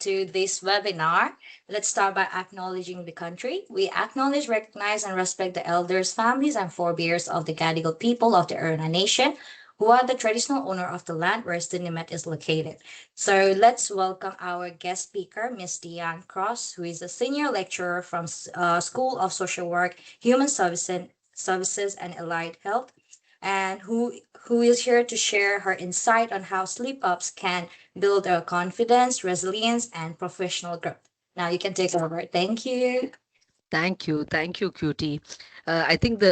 to this webinar. Let's start by acknowledging the country. We acknowledge, recognize, and respect the elders, families, and forebears of the Gadigal people of the Erna Nation, who are the traditional owner of the land where Stinimet is located. So let's welcome our guest speaker, Miss Diane Cross, who is a senior lecturer from School of Social Work, Human Services and Allied Health, and who is here to share her insight on how sleep ups can build our confidence, resilience, and professional growth. Now you can take over. Thank you. Thank you, Cutie. I think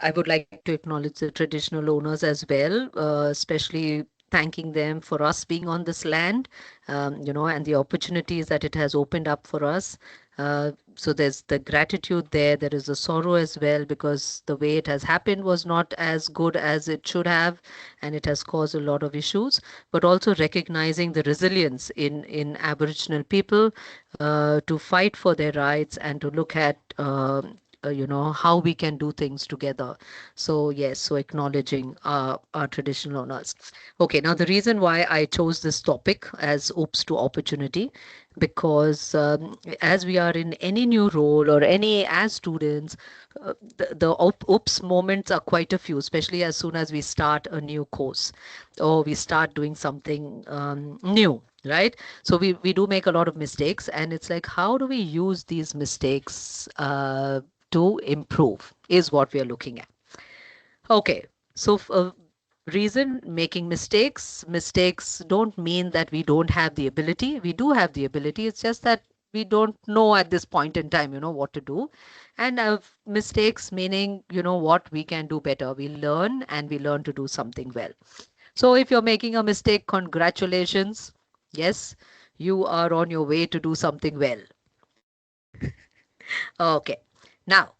I would like to acknowledge the traditional owners as well, especially thanking them for us being on this land, and the opportunities that it has opened up for us. So there's the gratitude there. There is a sorrow as well because the way it has happened was not as good as it should have, and it has caused a lot of issues. But also recognizing the resilience in Aboriginal people to fight for their rights and to look at how we can do things together. So yes, so acknowledging our traditional owners. Okay, now the reason why I chose this topic as oops to opportunity, because as we are in any new role or any as students, the oops moments are quite a few, especially as soon as we start a new course or we start doing something new, right? So we do make a lot of mistakes, and it's like, how do we use these mistakes to improve is what we are looking at. Okay, so reason making mistakes don't mean that we don't have the ability. We do have the ability. It's just that we don't know at this point in time, what to do. And mistakes meaning, what we can do better. We learn and we learn to do something well. So if you're making a mistake, congratulations. Yes, you are on your way to do something well. Okay, now,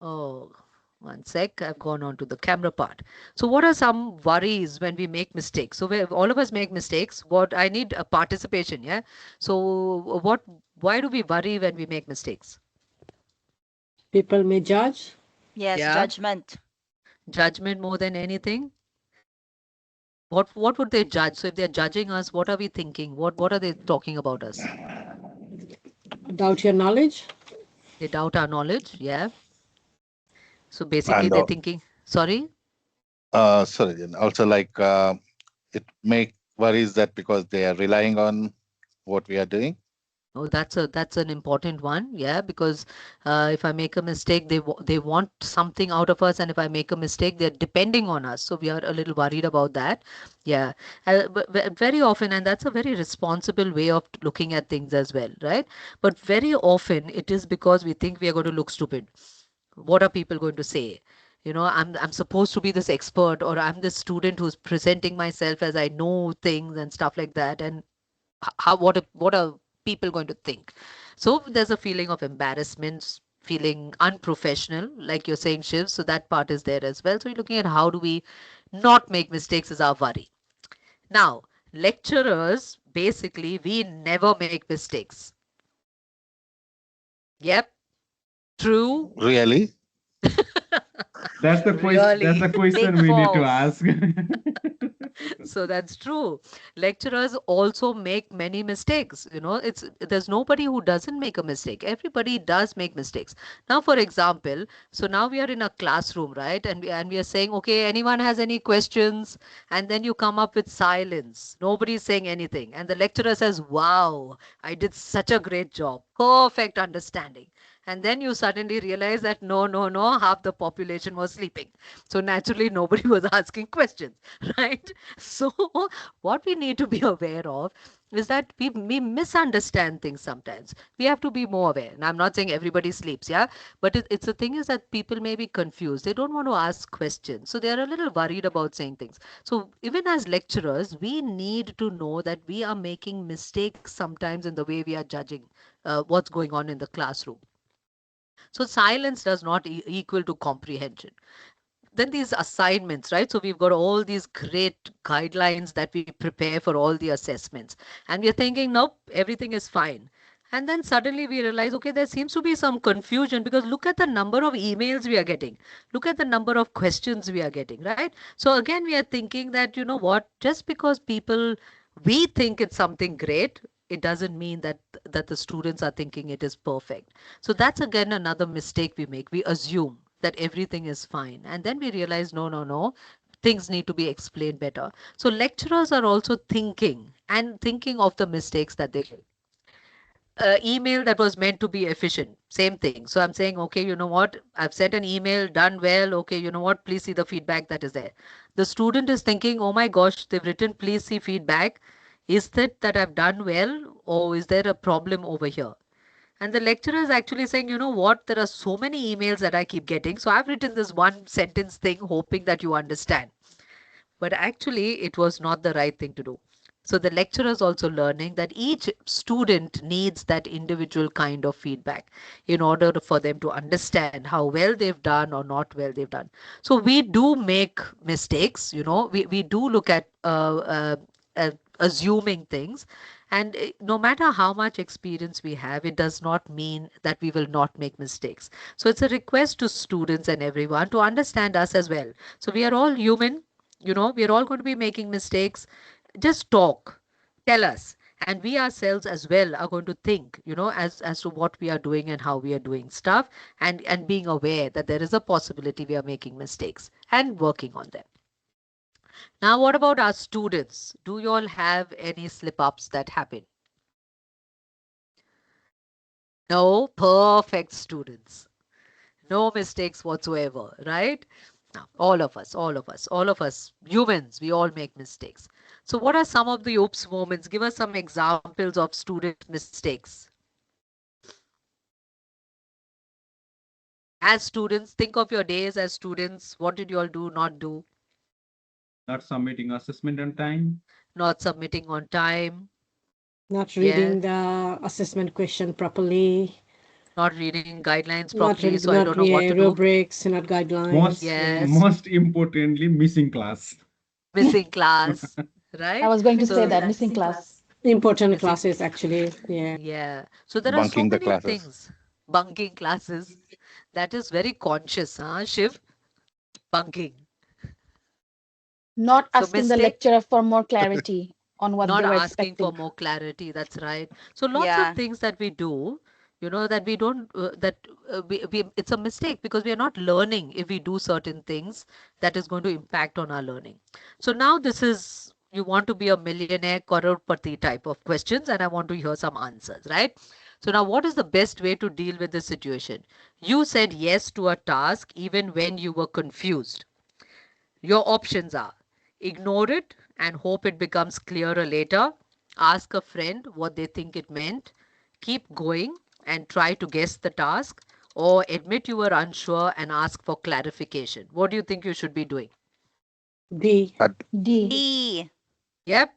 oh, one sec, I've gone on to the camera part. So what are some worries when we make mistakes? So all of us make mistakes. What I need a participation, yeah? So why do we worry when we make mistakes? People may judge. Yes, Yeah, judgment. judgment more than anything. What would they judge? So if they're judging us, what are we thinking? What are they talking about us? Doubt your knowledge. They doubt our knowledge, yeah. So basically And they're thinking, sorry? sorry, then also it make worries that because they are relying on what we are doing. Oh, that's an important one, yeah, because if I make a mistake, they want something out of us, and if I make a mistake, they're depending on us. So we are a little worried about that, yeah. But very often, and that's a very responsible way of looking at things as well, right? But very often it is because we think we are going to look stupid. What are people going to say? I'm supposed to be this expert, or I'm this student who's presenting myself as I know things and stuff like that, and what are people going to think? So there's a feeling of embarrassment, feeling unprofessional, like you're saying, Shiv. So that part is there as well. So you're looking at how do we not make mistakes is our worry. Now, lecturers, basically, we never make mistakes. Yep, true. Really? That's the question. That's the question Big we need to false. ask. So that's true. Lecturers also make many mistakes. There's nobody who doesn't make a mistake. Everybody does make mistakes. Now, for example, so now we are in a classroom, right? And we are saying, okay, anyone has any questions? And then you come up with silence. Nobody's saying anything. And the lecturer says, wow, I did such a great job. Perfect understanding. And then you suddenly realize that no, half the population was sleeping. So naturally, nobody was asking questions, right? So what we need to be aware of is that we misunderstand things sometimes. We have to be more aware. And I'm not saying everybody sleeps, yeah, but it's the thing is that people may be confused. They don't want to ask questions. So they're a little worried about saying things. So even as lecturers, we need to know that we are making mistakes sometimes in the way we are judging what's going on in the classroom. So silence does not equal to comprehension. Then these assignments, right? So we've got all these great guidelines that we prepare for all the assessments. And we're thinking, nope, everything is fine. And then suddenly we realize, okay, there seems to be some confusion because look at the number of emails we are getting. Look at the number of questions we are getting, right? So again, we are thinking that, you know what, just because we think it's something great, it doesn't mean that the students are thinking it is perfect. So that's again another mistake we make. We assume that everything is fine, and then we realize no, no, no, things need to be explained better. So lecturers are also thinking of the mistakes that they make. Email that was meant to be efficient, same thing. So I'm saying, okay, you know what, I've sent an email, done well, okay, you know what, please see the feedback that is there. The student is thinking, oh my gosh, they've written please see feedback, is that I've done well, or is there a problem over here? And the lecturer is actually saying, you know what, there are so many emails that I keep getting, so I've written this one sentence thing hoping that you understand, but actually it was not the right thing to do. So the lecturer is also learning that each student needs that individual kind of feedback in order for them to understand how well they've done or not well they've done. So we do make mistakes, we do look at assuming things. And no matter how much experience we have, it does not mean that we will not make mistakes. So it's a request to students and everyone to understand us as well. So we are all human, we are all going to be making mistakes. Just talk, tell us, and we ourselves as well are going to think, as to what we are doing and how we are doing stuff, and being aware that there is a possibility we are making mistakes and working on them. Now, what about our students? Do you all have any slip ups that happen? No, perfect students. No mistakes whatsoever, right? Now, all of us, humans, we all make mistakes. So what are some of the oops moments? Give us some examples of student mistakes. As students, think of your days as students. What did you all do, not do? Not submitting assessment on time. Not submitting on time. Not reading the assessment question properly. Not reading guidelines Not properly, so I don't know what to do. rubrics, not guidelines. Yes. Most importantly, missing class. Missing class, right? I was going to So say that missing class. Important Missing- classes, actually. Yeah. Yeah. So there are so Bunking the many classes. things. Bunking classes. That is very conscious, huh, Shiv? Bunking. Not So asking the mistake- lecturer for more clarity on what Not they were asking for expecting. more clarity. That's right. So lots Yeah. of things that we do, that we don't, it's a mistake because we are not learning if we do certain things that is going to impact on our learning. So now this is, you want to be a millionaire, crorepati type of questions, and I want to hear some answers, right? So now what is the best way to deal with this situation? You said yes to a task even when you were confused. Your options are ignore it and hope it becomes clearer later, ask a friend what they think it meant, keep going and try to guess the task, or admit you were unsure and ask for clarification. What do you think you should be doing? D. D. D. Yep.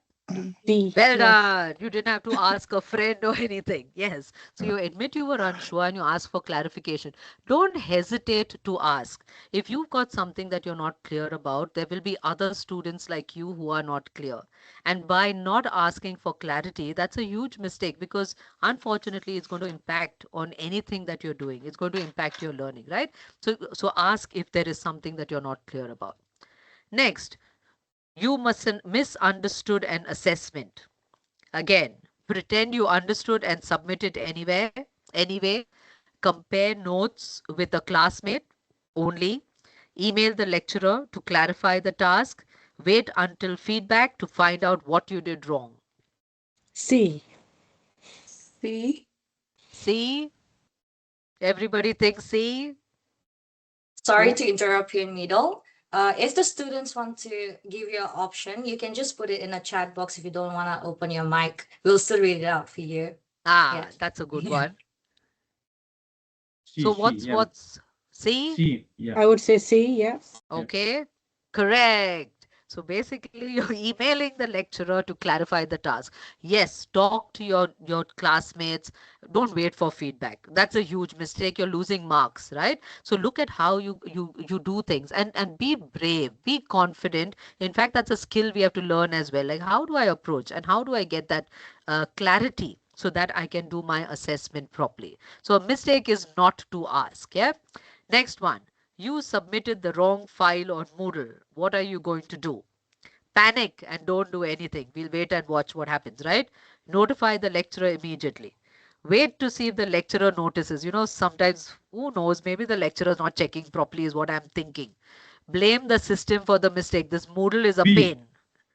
D. Well yes. done. You didn't have to ask a friend or anything. Yes. So you admit you were unsure and you ask for clarification. Don't hesitate to ask. If you've got something that you're not clear about, there will be other students like you who are not clear. And by not asking for clarity, that's a huge mistake because unfortunately it's going to impact on anything that you're doing. It's going to impact your learning, right? So ask if there is something that you're not clear about. Next, you mustn't misunderstood an assessment. Again, pretend you understood and submit it anyway. Compare notes with a classmate only. Email the lecturer to clarify the task. Wait until feedback to find out what you did wrong. C. C. See? Everybody thinks C? Sorry Yeah. to interrupt you in middle. If the students want to give you an option, you can just put it in a chat box if you don't want to open your mic. We'll still read it out for you. Yeah. That's a good Yeah. one. She, So she, yeah. what's C? She, yeah. I would say C, yes. Okay, correct. So basically, you're emailing the lecturer to clarify the task. Yes, talk to your classmates. Don't wait for feedback. That's a huge mistake. You're losing marks, right? So look at how you do things and be brave, be confident. In fact, that's a skill we have to learn as well. Like how do I approach and how do I get that clarity so that I can do my assessment properly? So a mistake is not to ask. Yeah. Next one. You submitted the wrong file on Moodle. What are you going to do? Panic and don't do anything. We'll wait and watch what happens, right? Notify the lecturer immediately. Wait to see if the lecturer notices. Sometimes, who knows, maybe the lecturer is not checking properly, is what I'm thinking. Blame the system for the mistake. This Moodle is a B. pain.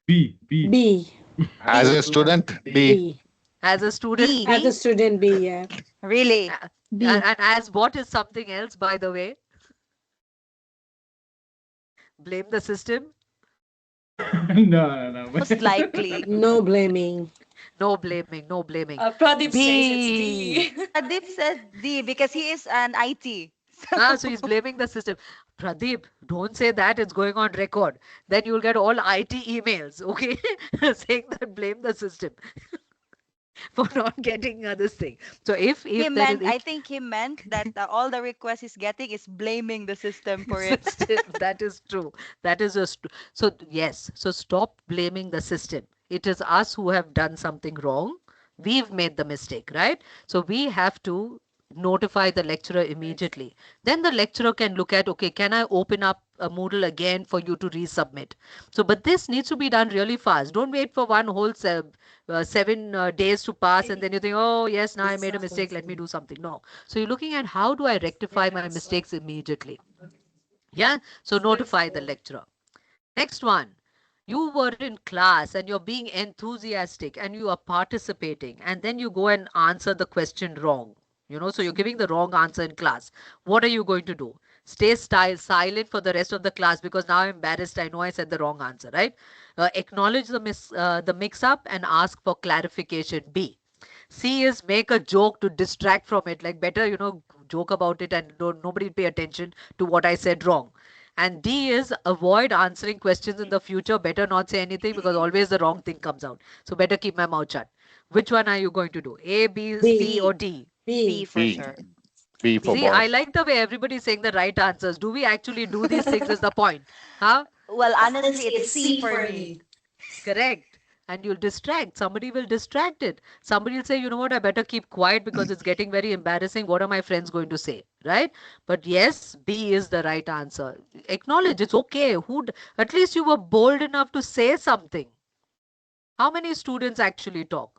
B. B. As a student, B. B. As a student, As a B. student, B. Yeah. Really? B. And as what is something else, by the way? Blame the system? No. Most likely. No blaming. No blaming, no blaming. Pradeep says it's B. D. Pradeep said D because he is an IT. So he's blaming the system. Pradeep, don't say that. It's going on record. Then you'll get all IT emails, okay? Saying that blame the system for not getting this thing. So if He there meant, is I think he meant that all the request he's getting is blaming the system for it. system, that is true. That is just so yes. So stop blaming the system. It is us who have done something wrong. We've made the mistake, right? So we have to notify the lecturer immediately. Then the lecturer can look at, okay, can I open up a Moodle again for you to resubmit? So, but this needs to be done really fast. Don't wait for one whole 7 days to pass and then you think, oh, yes, now I made a mistake. Let me do something. No. So you're looking at how do I rectify my mistakes immediately? Yeah. So notify the lecturer. Next one. You were in class and you're being enthusiastic and you are participating and then you go and answer the question wrong. So you're giving the wrong answer in class. What are you going to do? Stay silent for the rest of the class because now I'm embarrassed. I know I said the wrong answer, right? Acknowledge the mix-up and ask for clarification. B. C is make a joke to distract from it. Like better, joke about it and nobody pay attention to what I said wrong. And D is avoid answering questions in the future. Better not say anything because always the wrong thing comes out. So better keep my mouth shut. Which one are you going to do? A, B, C, or D? B for B. sure. B for See, I boss. like the way everybody's saying the right answers. Do we actually do these things is the point. Huh? Well, honestly, it's C for me. Correct. And you'll distract. Somebody will distract it. Somebody will say, you know what, I better keep quiet because it's getting very embarrassing. What are my friends going to say? Right? But yes, B is the right answer. Acknowledge it's okay. At least you were bold enough to say something. How many students actually talk?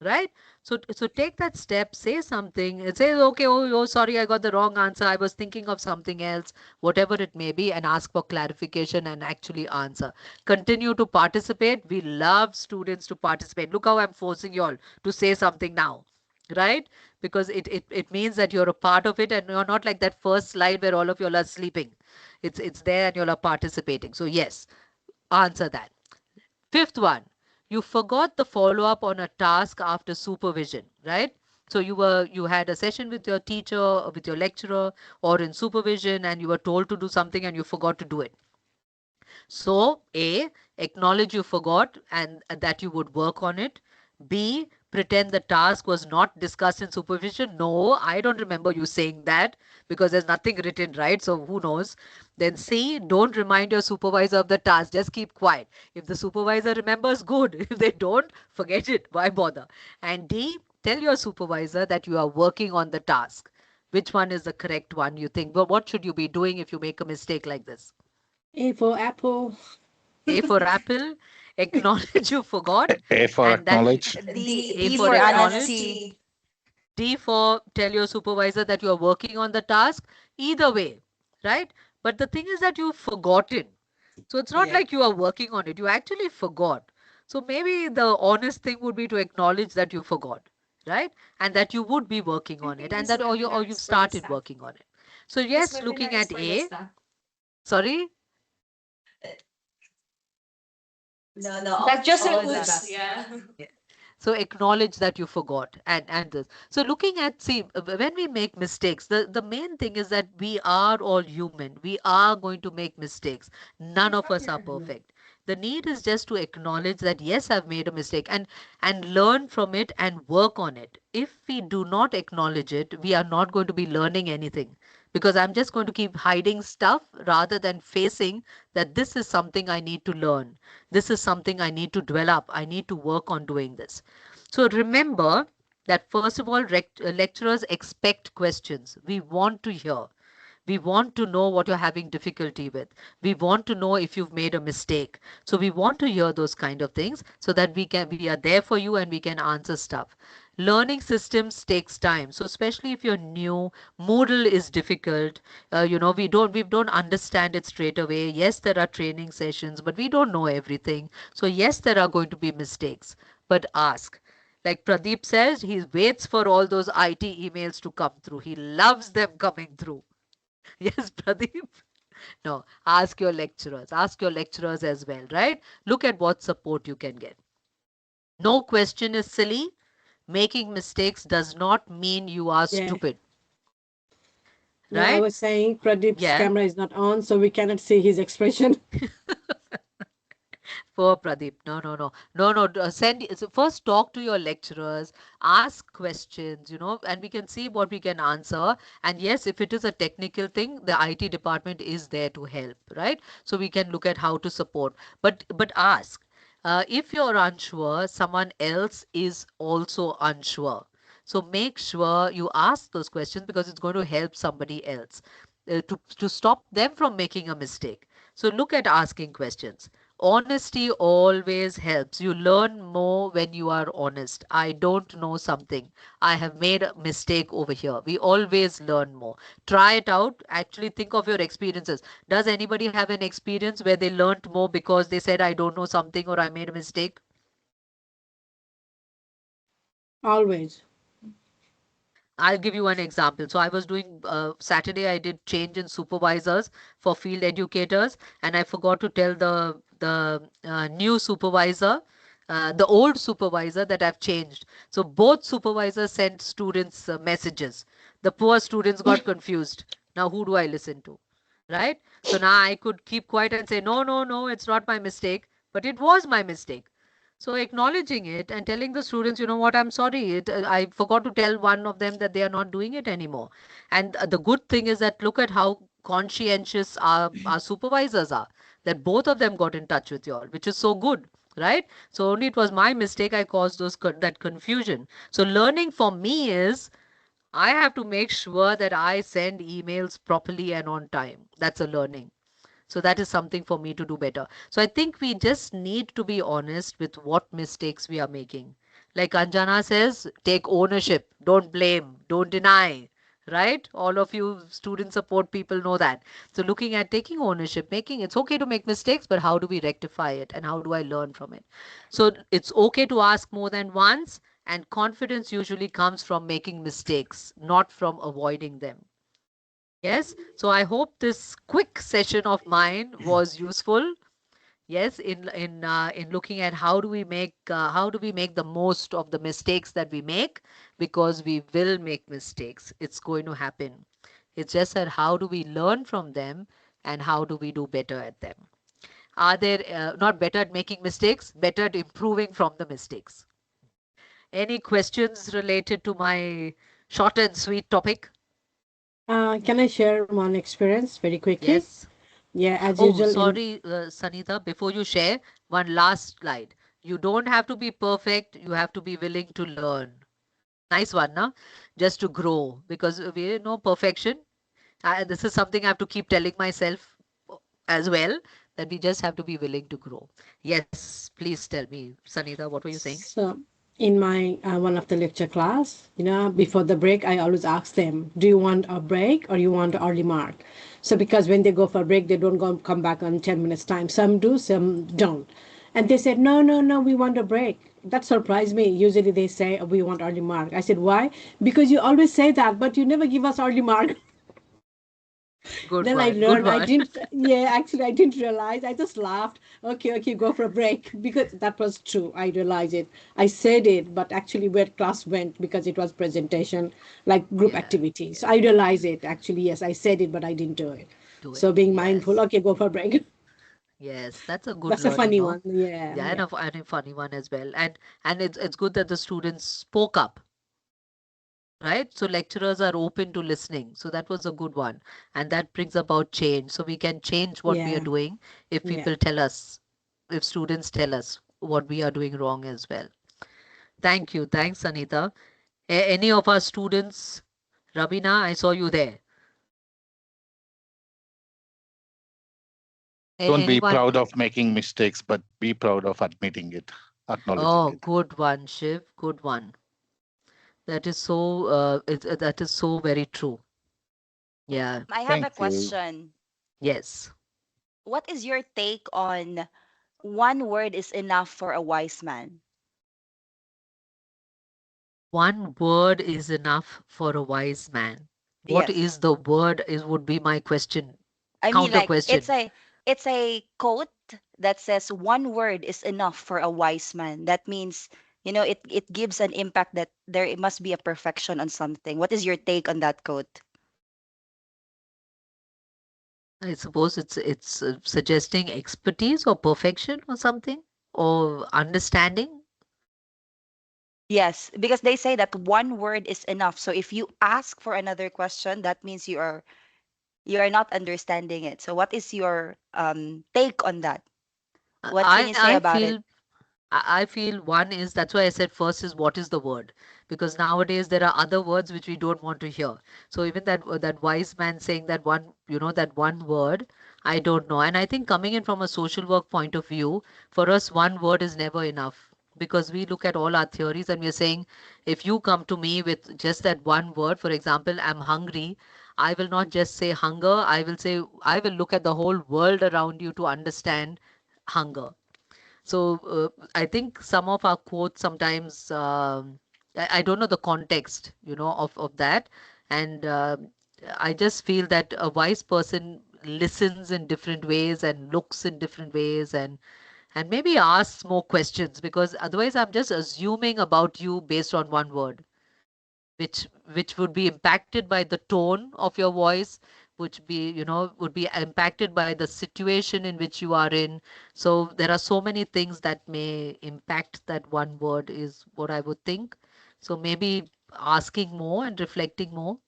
Right? So take that step, say something. It says, okay, oh, sorry, I got the wrong answer. I was thinking of something else, whatever it may be, and ask for clarification and actually answer. Continue to participate. We love students to participate. Look how I'm forcing you all to say something now, right? Because it means that you're a part of it and you're not like that first slide where all of you all are sleeping. It's there and you all are participating. So yes, answer that. Fifth one, you forgot the follow-up on a task after supervision, right? So you had a session with your teacher, or with your lecturer, or in supervision, and you were told to do something and you forgot to do it. So A, acknowledge you forgot and that you would work on it. B, pretend the task was not discussed in supervision. No, I don't remember you saying that because there's nothing written, right? So who knows? Then C, don't remind your supervisor of the task. Just keep quiet. If the supervisor remembers, good. If they don't, forget it. Why bother? And D, tell your supervisor that you are working on the task. Which one is the correct one, you think? But what should you be doing if you make a mistake like this? A for apple. A for apple, acknowledge you forgot. A for And that acknowledge. A D for for acknowledge. honesty. D for tell your supervisor that you are working on the task. Either way, right? But the thing is that you've forgotten. So it's not like you are working on it. You actually forgot. So maybe the honest thing would be to acknowledge that you forgot, right? And that you would be working on it, and that or you've started working on it. So yes, looking at A. Sorry. No. That's just an all oops. that. Yeah. So acknowledge that you forgot and this. So looking at, see, when we make mistakes, the main thing is that we are all human. We are going to make mistakes. None of us are perfect. The need is just to acknowledge that yes, I've made a mistake and learn from it and work on it. If we do not acknowledge it, we are not going to be learning anything because I'm just going to keep hiding stuff rather than facing that this is something I need to learn. This is something I need to develop. I need to work on doing this. So remember that first of all, lecturers expect questions. We want to hear. We want to know what you're having difficulty with. We want to know if you've made a mistake. So we want to hear those kind of things so that we are there for you and we can answer stuff. Learning systems takes time. So especially if you're new, Moodle is difficult. We don't understand it straight away. Yes, there are training sessions, but we don't know everything. So yes, there are going to be mistakes, but ask. Like Pradeep says, he waits for all those IT emails to come through. He loves them coming through. Yes, Pradeep. No, ask your lecturers as well, right? Look at what support you can get. No question is silly. Making mistakes does not mean you are Yeah. stupid, No, I right? was saying Pradeep's Yeah. camera is not on, so we cannot see his expression. Poor Pradeep. No. First talk to your lecturers, ask questions, and we can see what we can answer. And yes, if it is a technical thing, the IT department is there to help, right? So we can look at how to support. But ask. If you're unsure, someone else is also unsure. So make sure you ask those questions because it's going to help somebody else to stop them from making a mistake. So look at asking questions. Honesty always helps. You learn more when you are honest. I don't know something. I have made a mistake over here. We always learn more. Try it out. Actually, think of your experiences. Does anybody have an experience where they learned more because they said, I don't know something or I made a mistake? Always. I'll give you one example. So I was doing Saturday. I did change in supervisors for field educators, and I forgot to tell the new supervisor, the old supervisor that I've changed. So both supervisors sent students messages. The poor students got confused. Now who do I listen to? Right? So now I could keep quiet and say, no, no, no, it's not my mistake, but it was my mistake. So acknowledging it and telling the students, you know what, I'm sorry, I forgot to tell one of them that they are not doing it anymore. And the good thing is that look at how conscientious our supervisors are, that both of them got in touch with you all, which is so good, right? So only it was my mistake I caused that confusion. So learning for me is I have to make sure that I send emails properly and on time. That's a learning. So that is something for me to do better. So I think we just need to be honest with what mistakes we are making. Like Anjana says, take ownership, don't blame, don't deny, right? All of you student support people know that. So looking at taking ownership, making it's okay to make mistakes, but how do we rectify it and how do I learn from it? So it's okay to ask more than once, and confidence usually comes from making mistakes, not from avoiding them. Yes, so I hope this quick session of mine was useful. Yes, in looking at how do we make the most of the mistakes that we make, because we will make mistakes. It's going to happen. It's just that how do we learn from them and how do we do better at them? Are there not better at making mistakes, better at improving from the mistakes? Any questions related to my short and sweet topic? Can I share one experience very quickly? Yes. Yeah, as Oh, usual in sorry, Sanita, before you share, one last slide. You don't have to be perfect, you have to be willing to learn. Nice one, na? Just to grow, because we know perfection. This is something I have to keep telling myself as well, that we just have to be willing to grow. Yes, please tell me, Sanita, what were you saying? so in my one of the lecture class, before the break, I always ask them, "Do you want a break or you want an early mark?" So because when they go for a break, they don't come back on 10 minutes time. Some do, some don't. And they said, "No, no, no, we want a break." That surprised me. Usually they say, "We want early mark." I said, "Why?" Because you always say that, but you never give us early mark. Good Then I one, good learned. I one. didn't. Yeah, actually, I didn't realize. I just laughed. Okay, okay, go for a break because that was true. I realized it. I said it, but actually, where class went because it was presentation, like group Yeah, activity. yeah, So I realized it. Actually, yes, I said it, but I didn't do it. do So it. being mindful. Yes, Okay, go for a break. yes, that's a good That's a learning, funny no? one. Yeah, Yeah, yeah, and a funny one as well. And it's good that the students spoke up, right? So lecturers are open to listening. So that was a good one. And that brings about change. So we can change what we are yeah, doing if yeah. people tell us, if students tell us what we are doing wrong as well. Thank you. Thanks, Anita. Any of our students? Rabina, I saw you there. Don't be Anyone? proud of making mistakes, but be proud of admitting it, acknowledging Oh, it. good one, Shiv. Good one. That is so. That is so very true. Yeah. I have a Thank you. question. Yes. What is your take on one word is enough for a wise man? One word is enough for a wise man. What Yes. is the word? Is would be my question. I mean, Counter like question. it's a quote that says one word is enough for a wise man. That means, it gives an impact that there must be a perfection on something. What is your take on that quote? I suppose it's suggesting expertise or perfection or something or understanding. Yes, because they say that one word is enough. So if you ask for another question, that means you are not understanding it. So what is your take on that? What can I you say I about it? feel I feel one is that's why I said first is what is the word, because nowadays there are other words which we don't want to hear. So even that wise man saying that one, that one word, I don't know. And I think coming in from a social work point of view, for us one word is never enough, because we look at all our theories and we're saying if you come to me with just that one word, for example, I'm hungry, I will not just say hunger, I will look at the whole world around you to understand hunger. So I think some of our quotes sometimes, I don't know the context, of that. And I just feel that a wise person listens in different ways and looks in different ways, and maybe asks more questions, because otherwise I'm just assuming about you based on one word, which would be impacted by the tone of your voice, which would be impacted by the situation in which you are in. So there are so many things that may impact that one word, is what I would think. So maybe asking more and reflecting more.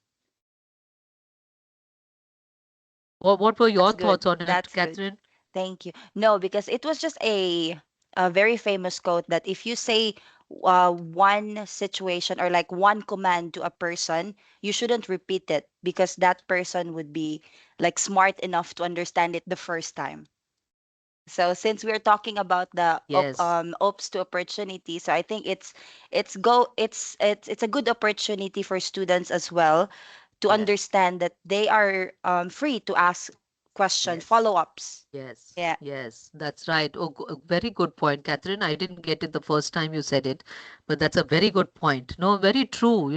What were your That's good. thoughts on it, That's good. Catherine? Thank you. No, because it was just a very famous quote that if you say one situation or like one command to a person, you shouldn't repeat it because that person would be like smart enough to understand it the first time. So since we're talking about the Yes, ops to opportunity, so I think it's a good opportunity for students as well to yes, understand that they are free to ask question yes. follow-ups. Yes, Yeah. yes, that's right. Oh, very good point, Catherine. I didn't get it the first time you said it, but that's a very good point. No, very true,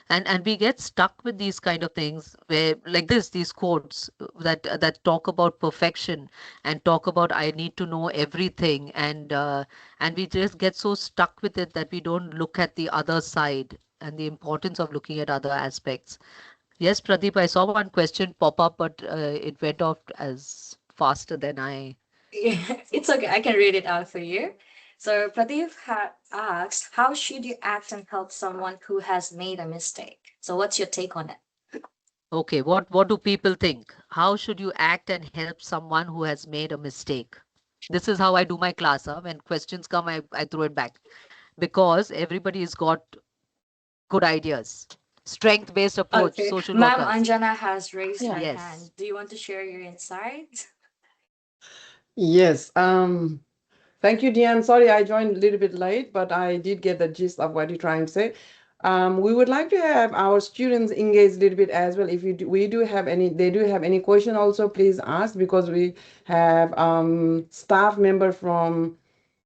and we get stuck with these kind of things where like these quotes that talk about perfection and talk about I need to know everything, and we just get so stuck with it that we don't look at the other side and the importance of looking at other aspects. Yes, Pradeep, I saw one question pop up, but it went off as faster than I. Yeah, it's okay. I can read it out for you. So Pradeep asks, how should you act and help someone who has made a mistake? So what's your take on it? Okay, what do people think? How should you act and help someone who has made a mistake? This is how I do my class. Huh? When questions come, I throw it back because everybody's got good ideas. Strength-based approach, Okay. social Ma'am workers. Anjana has raised Yeah. her Yes. hand. Do you want to share your insights? Yes. Thank you, Diane. Sorry, I joined a little bit late, but I did get the gist of what you're trying to say. We would like to have our students engaged a little bit as well. If we do have any, they do have any question also, please ask because we have staff member from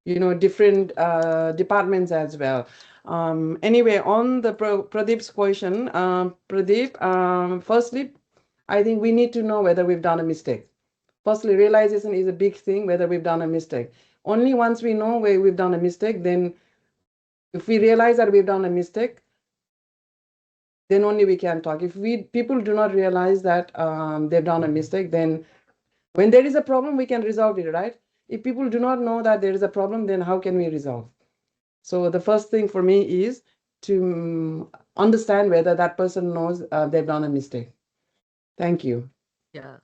different departments as well. Anyway, on the Pradeep's question, Pradeep, firstly, I think we need to know whether we've done a mistake. Firstly, realization is a big thing, whether we've done a mistake. Only once we know where we've done a mistake, then if we realize that we've done a mistake, then only we can talk. If people do not realize that they've done a mistake, then when there is a problem, we can resolve it, right? If people do not know that there is a problem, then how can we resolve? So the first thing for me is to understand whether that person knows they've done a mistake. Thank you. Yeah.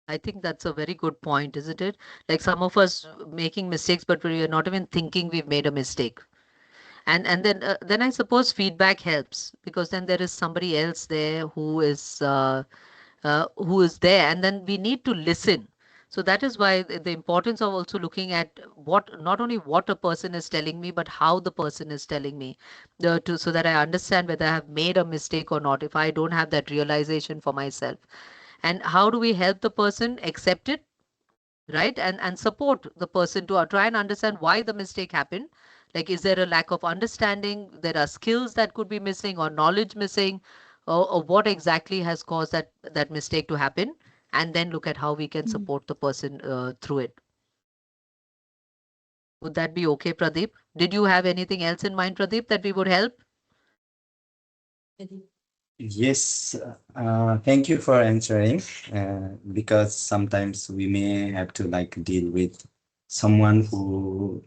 I think that's a very good point, isn't it? Like some of us making mistakes, but we're not even thinking we've made a mistake. And then I suppose feedback helps because then there is somebody else there who is there, and then we need to listen. So that is why the importance of also looking at not only what a person is telling me, but how the person is telling me, so that I understand whether I have made a mistake or not, if I don't have that realization for myself. And how do we help the person accept it, right? And support the person to try and understand why the mistake happened. Like, is there a lack of understanding? There are skills that could be missing or knowledge missing, or what exactly has caused that mistake to happen? And then look at how we can support the person through it. Would that be okay, Pradeep? Did you have anything else in mind, Pradeep, that we would help? Yes, thank you for answering. Because sometimes we may have to like deal with someone who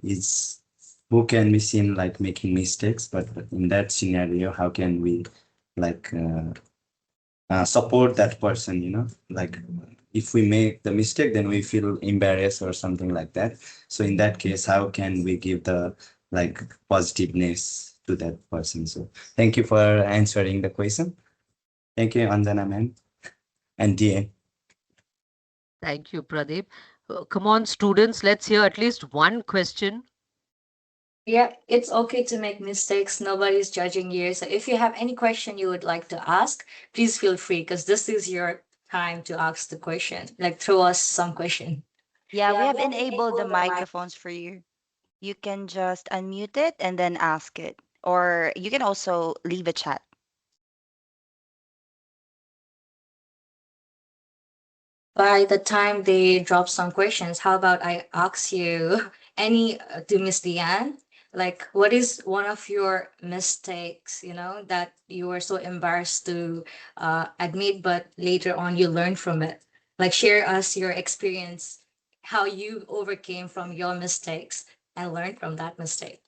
can be seen like making mistakes, but in that scenario, how can we like support that person? Like if we make the mistake, then we feel embarrassed or something like that. So in that case, how can we give the like positiveness to that person? So thank you for answering the question. Thank you, Anjana ma'am and DA. Thank you, Pradeep. Come on, students, let's hear at least one question. Yeah, it's okay to make mistakes. Nobody's judging you. So if you have any question you would like to ask, please feel free because this is your time to ask the question. Like throw us some question. Yeah, we have enabled the microphones for you. You can just unmute it and then ask it. Or you can also leave a chat. By the time they drop some questions, how about I ask you any to Miss Diane? Like, what is one of your mistakes, that you were so embarrassed to admit, but later on you learned from it? Like, share us your experience, how you overcame from your mistakes and learned from that mistake.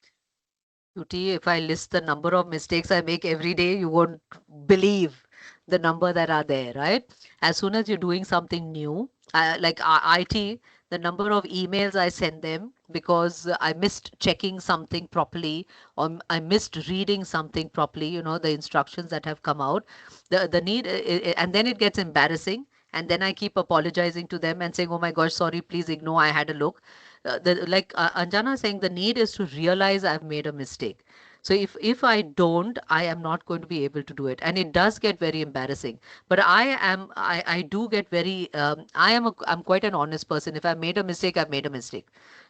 Tuti, if I list the number of mistakes I make every day, you won't believe the number that are there, right? As soon as you're doing something new, like IT, the number of emails I send them because I missed checking something properly, or I missed reading something properly, the instructions that have come out, the need, and then it gets embarrassing. And then I keep apologizing to them and saying, "Oh my gosh, sorry, please ignore. I had a look." Like Anjana is saying, the need is to realize I've made a mistake. So if I don't, I am not going to be able to do it, and it does get very embarrassing. But I do get very I'm quite an honest person. If I made a mistake, I've made a mistake.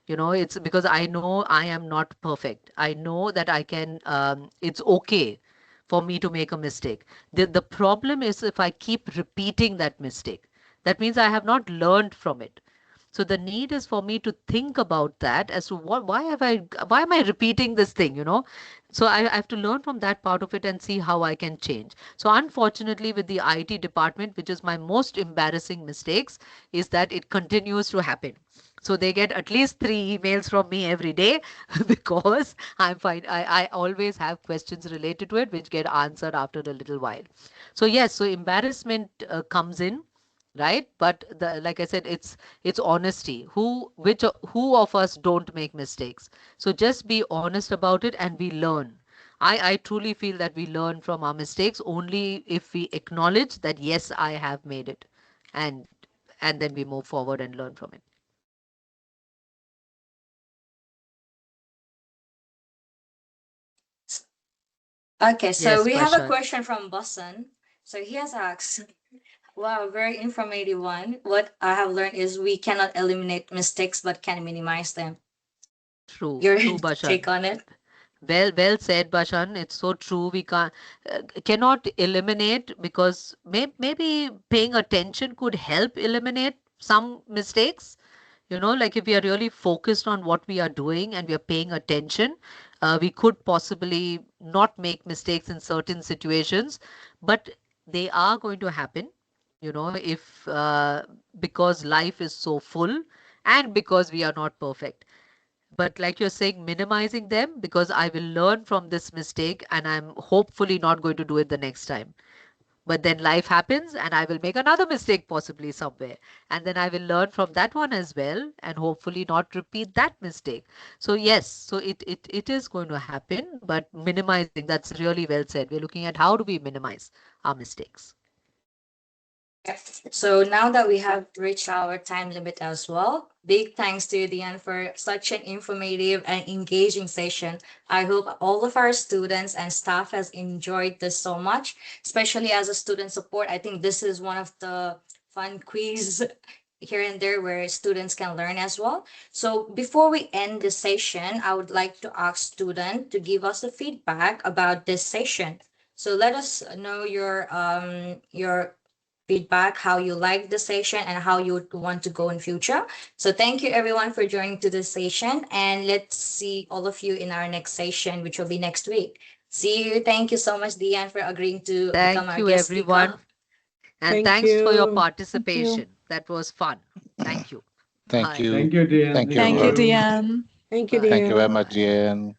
It's because I know I am not perfect. I know that I can. It's okay for me to make a mistake. The problem is if I keep repeating that mistake. That means I have not learned from it. So the need is for me to think about that as to why am I repeating this thing. So I have to learn from that part of it and see how I can change. So unfortunately, with the IT department, which is my most embarrassing mistakes, is that it continues to happen. So they get at least 3 emails from me every day because I'm fine. I always have questions related to it which get answered after a little while. So yes, so embarrassment comes in, right? But like I said, it's honesty. Who of us don't make mistakes? So just be honest about it and we learn. I truly feel that we learn from our mistakes only if we acknowledge that yes, I have made it, and and then we move forward and learn from it. Okay, so Yes, we have a Bashan. question from Boston. So he has asked, wow, very informative one. What I have learned is we cannot eliminate mistakes but can minimize them. True, Your true, take Bashan. on it? Well said, Bashan. It's so true. We cannot eliminate, because maybe paying attention could help eliminate some mistakes. Like if we are really focused on what we are doing and we are paying attention, we could possibly not make mistakes in certain situations, but they are going to happen, if because life is so full and because we are not perfect. But like you're saying, minimizing them, because I will learn from this mistake and I'm hopefully not going to do it the next time. But then life happens and I will make another mistake possibly somewhere. And then I will learn from that one as well and hopefully not repeat that mistake. So yes, so it is going to happen, but minimizing, that's really well said. We're looking at how do we minimize our mistakes. So now that we have reached our time limit as well, big thanks to you, Diane, for such an informative and engaging session. I hope all of our students and staff has enjoyed this so much, especially as a student support. I think this is one of the fun quiz here and there where students can learn as well. So before we end this session, I would like to ask students to give us a feedback about this session. So let us know your feedback, how you like the session and how you would want to go in future. So thank you everyone for joining to this session, and let's see all of you in our next session, which will be next week. See you. Thank you so much, Diane, for agreeing to become Thank our you, guest everyone. speaker. And Thank thanks for your you. participation. That was fun. Thank you. Thank Bye. you. Thank you, Diane. Thank you, Thank you, everyone. Diane. Thank you, Bye. Thank you very Diane. much, Jen.